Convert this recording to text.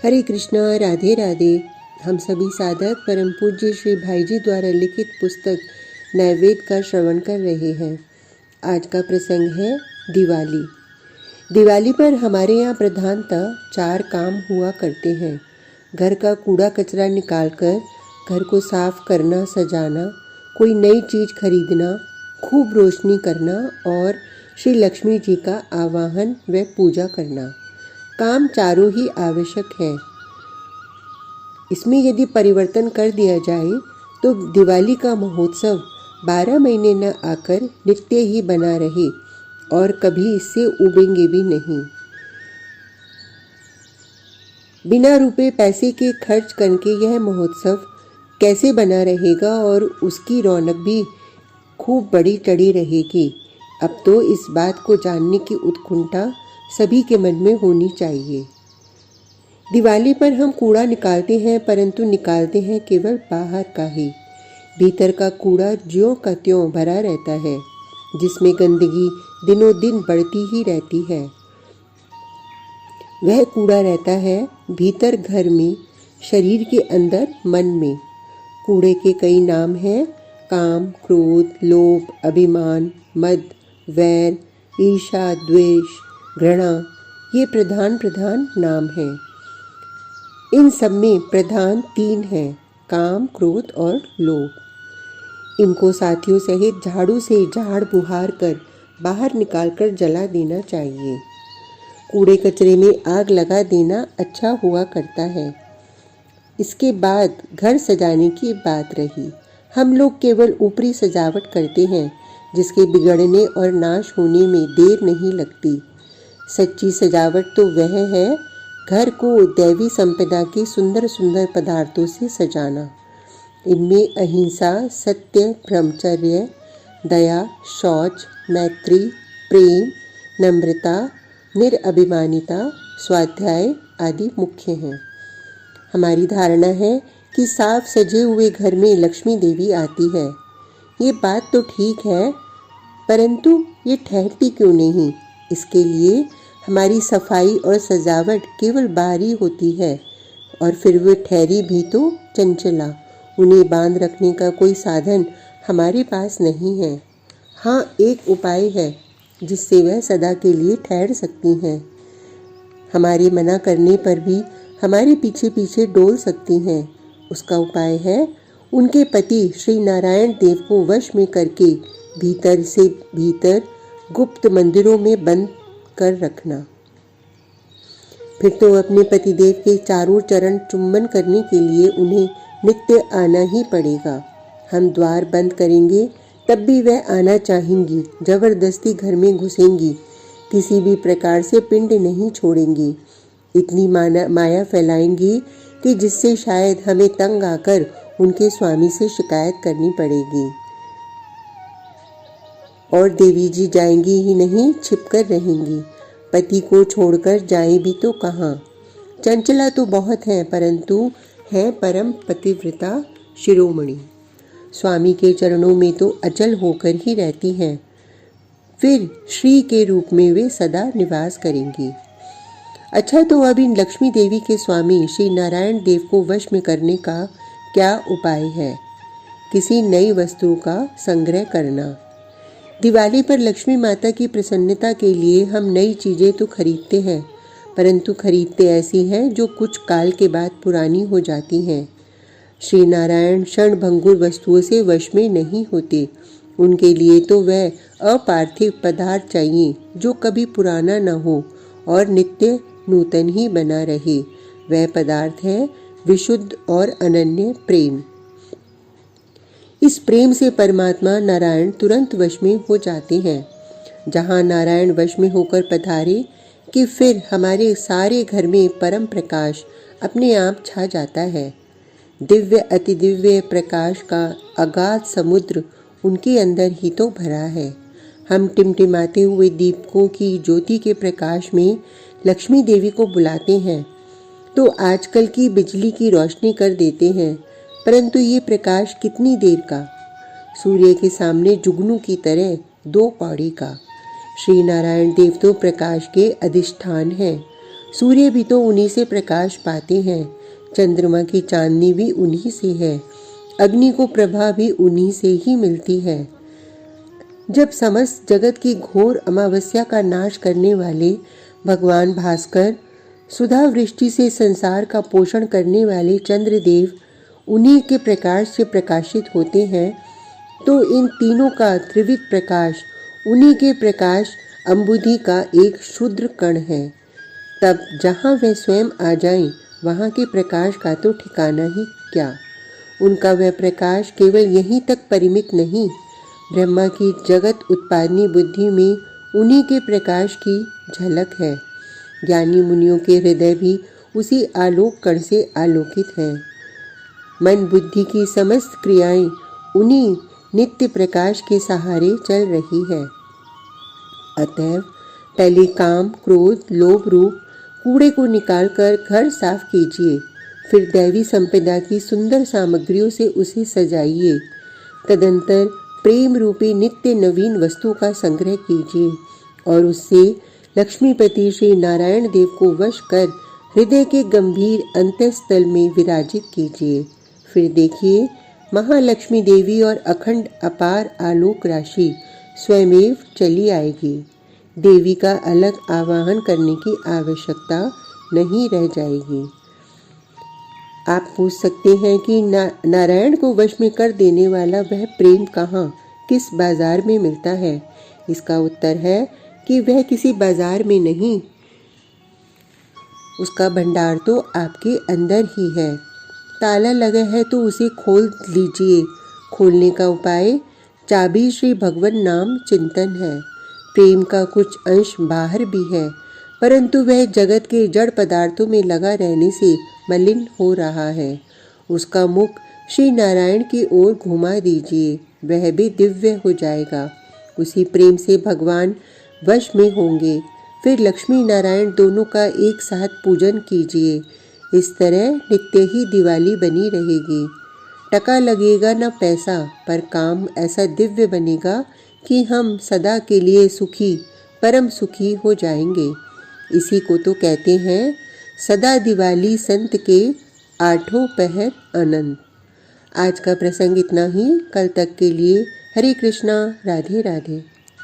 हरे कृष्णा, राधे राधे। हम सभी साधक परम पूज्य श्री भाई जी द्वारा लिखित पुस्तक नैवेद्य का श्रवण कर रहे हैं। आज का प्रसंग है दिवाली। दिवाली पर हमारे यहाँ प्रधानतः 4 काम हुआ करते हैं। घर का कूड़ा कचरा निकालकर घर को साफ करना, सजाना, कोई नई चीज़ खरीदना, खूब रोशनी करना और श्री लक्ष्मी जी का आवाहन व पूजा करना। काम चारों ही आवश्यक है। इसमें यदि परिवर्तन कर दिया जाए तो दिवाली का महोत्सव 12 महीने न आकर नित्य ही बना रहे और कभी इससे उबेंगे भी नहीं। बिना रुपए पैसे के खर्च करके यह महोत्सव कैसे बना रहेगा और उसकी रौनक भी खूब बड़ी चढ़ी रहेगी। अब तो इस बात को जानने की उत्कंठा सभी के मन में होनी चाहिए। दिवाली पर हम कूड़ा निकालते हैं, परंतु निकालते हैं केवल बाहर का ही। भीतर का कूड़ा ज्यों का त्यों भरा रहता है, जिसमें गंदगी दिनों दिन बढ़ती ही रहती है। वह कूड़ा रहता है भीतर घर में, शरीर के अंदर, मन में। कूड़े के कई नाम हैं: काम, क्रोध, लोभ, अभिमान, मद, वैर, ईर्ष्या, द्वेष, घृणा। ये प्रधान नाम हैं। इन सब में प्रधान 3 हैं: काम, क्रोध और लोभ। इनको साथियों सहित झाड़ू से झाड़ बुहार कर बाहर निकालकर जला देना चाहिए। कूड़े कचरे में आग लगा देना अच्छा हुआ करता है। इसके बाद घर सजाने की बात रही। हम लोग केवल ऊपरी सजावट करते हैं, जिसके बिगड़ने और नाश होने में देर नहीं लगती। सच्ची सजावट तो वह है घर को दैवी संपदा के सुंदर सुंदर पदार्थों से सजाना। इनमें अहिंसा, सत्य, ब्रह्मचर्य, दया, शौच, मैत्री, प्रेम, नम्रता, निरअभिमानिता, स्वाध्याय आदि मुख्य हैं। हमारी धारणा है कि साफ सजे हुए घर में लक्ष्मी देवी आती है। ये बात तो ठीक है, परंतु ये ठहरती क्यों नहीं? इसके लिए हमारी सफाई और सजावट केवल बाहरी होती है और फिर वे ठहरी भी तो चंचला। उन्हें बांध रखने का कोई साधन हमारे पास नहीं है। हाँ, एक उपाय है जिससे वह सदा के लिए ठहर सकती हैं। हमारे मना करने पर भी हमारे पीछे पीछे डोल सकती हैं। उसका उपाय है उनके पति श्री नारायण देव को वश में करके भीतर से भीतर गुप्त मंदिरों में बंद कर रखना। फिर तो अपने पतिदेव के चारों चरण चुम्बन करने के लिए उन्हें नित्य आना ही पड़ेगा। हम द्वार बंद करेंगे तब भी वह आना चाहेंगी, जबरदस्ती घर में घुसेंगी, किसी भी प्रकार से पिंड नहीं छोड़ेंगी। इतनी माया फैलाएंगी कि जिससे शायद हमें तंग आकर उनके स्वामी से शिकायत करनी पड़ेगी। और देवी जी जाएंगी ही नहीं, छिपकर रहेंगी। पति को छोड़कर जाएं भी तो कहाँ। चंचला तो बहुत है, परंतु है परम पतिव्रता शिरोमणि। स्वामी के चरणों में तो अचल होकर ही रहती हैं। फिर श्री के रूप में वे सदा निवास करेंगी। अच्छा, तो अब इन लक्ष्मी देवी के स्वामी श्री नारायण देव को वश में करने का क्या उपाय है? किसी नई वस्तु का संग्रह करना। दिवाली पर लक्ष्मी माता की प्रसन्नता के लिए हम नई चीज़ें तो खरीदते हैं, परंतु खरीदते ऐसी हैं जो कुछ काल के बाद पुरानी हो जाती हैं। श्री नारायण क्षणभंगुर वस्तुओं से वश में नहीं होते। उनके लिए तो वह अपार्थिव पदार्थ चाहिए जो कभी पुराना न हो और नित्य नूतन ही बना रहे। वह पदार्थ है विशुद्ध और अनन्य प्रेम। इस प्रेम से परमात्मा नारायण तुरंत वश में हो जाते हैं। जहाँ नारायण वश में होकर पधारे कि फिर हमारे सारे घर में परम प्रकाश अपने आप छा जाता है। दिव्य अति दिव्य प्रकाश का अगाध समुद्र उनके अंदर ही तो भरा है। हम टिमटिमाते हुए दीपकों की ज्योति के प्रकाश में लक्ष्मी देवी को बुलाते हैं तो आजकल की बिजली की रोशनी कर देते हैं, परंतु ये प्रकाश कितनी देर का? सूर्य के सामने जुगनू की तरह 2 पौड़ी का। श्री नारायण देव तो प्रकाश के अधिष्ठान हैं। सूर्य भी तो उन्हीं से प्रकाश पाते हैं, चंद्रमा की चांदनी भी उन्हीं से है, अग्नि को प्रभा भी उन्हीं से ही मिलती है। जब समस्त जगत की घोर अमावस्या का नाश करने वाले भगवान भास्कर, सुधा वृष्टि से संसार का पोषण करने वाले चंद्रदेव उन्हीं के प्रकाश से प्रकाशित होते हैं, तो इन तीनों का त्रिविध प्रकाश उन्हीं के प्रकाश अंबुधि का एक क्षुद्र कण है। तब जहाँ वह स्वयं आ जाएं, वहाँ के प्रकाश का तो ठिकाना ही क्या। उनका वह प्रकाश केवल यहीं तक परिमित नहीं, ब्रह्मा की जगत उत्पादनी बुद्धि में उन्हीं के प्रकाश की झलक है। ज्ञानी मुनियों के हृदय भी उसी आलोक कण से आलोकित हैं। मन बुद्धि की समस्त क्रियाएं उन्हीं नित्य प्रकाश के सहारे चल रही है। अतएव पहले काम, क्रोध, लोभ रूप कूड़े को निकालकर घर साफ कीजिए, फिर दैवी संपदा की सुंदर सामग्रियों से उसे सजाइए। तदंतर प्रेम रूपी नित्य नवीन वस्तु का संग्रह कीजिए और उससे लक्ष्मीपति श्री नारायण देव को वश कर हृदय के गंभीर अंतःस्थल में विराजित कीजिए। फिर देखिए, महालक्ष्मी देवी और अखंड अपार आलोक राशि स्वयमेव चली आएगी। देवी का अलग आवाहन करने की आवश्यकता नहीं रह जाएगी। आप पूछ सकते हैं कि नारायण को वश में कर देने वाला वह प्रेम कहाँ, किस बाजार में मिलता है? इसका उत्तर है कि वह किसी बाजार में नहीं, उसका भंडार तो आपके अंदर ही है। ताला लगा है तो उसे खोल लीजिए। खोलने का उपाय चाबी श्री भगवान नाम चिंतन है। प्रेम का कुछ अंश बाहर भी है, परंतु वह जगत के जड़ पदार्थों में लगा रहने से मलिन हो रहा है। उसका मुख श्री नारायण की ओर घुमा दीजिए, वह भी दिव्य हो जाएगा। उसी प्रेम से भगवान वश में होंगे। फिर लक्ष्मी नारायण दोनों का एक साथ पूजन कीजिए। इस तरह नित्य ही दिवाली बनी रहेगी। टका लगेगा न पैसा, पर काम ऐसा दिव्य बनेगा कि हम सदा के लिए सुखी, परम सुखी हो जाएंगे। इसी को तो कहते हैं सदा दिवाली संत के आठों पहर आनंद। आज का प्रसंग इतना ही। कल तक के लिए हरे कृष्णा, राधे राधे।